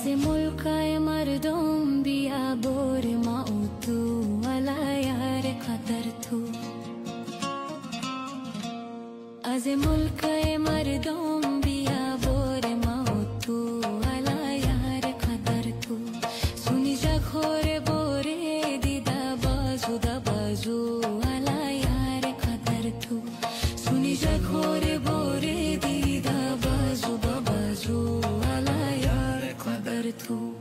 از ملکای مردم بیا بور ما و تو والا یار قدر تو از ملکای مردم بیا بور ما و تو والا یار قدر تو سونی جا خور بوره دیده بازو دا بازو والا یار قدر تو سونی جا خور بوره دیده بازو دا بازو والا یار قدر تو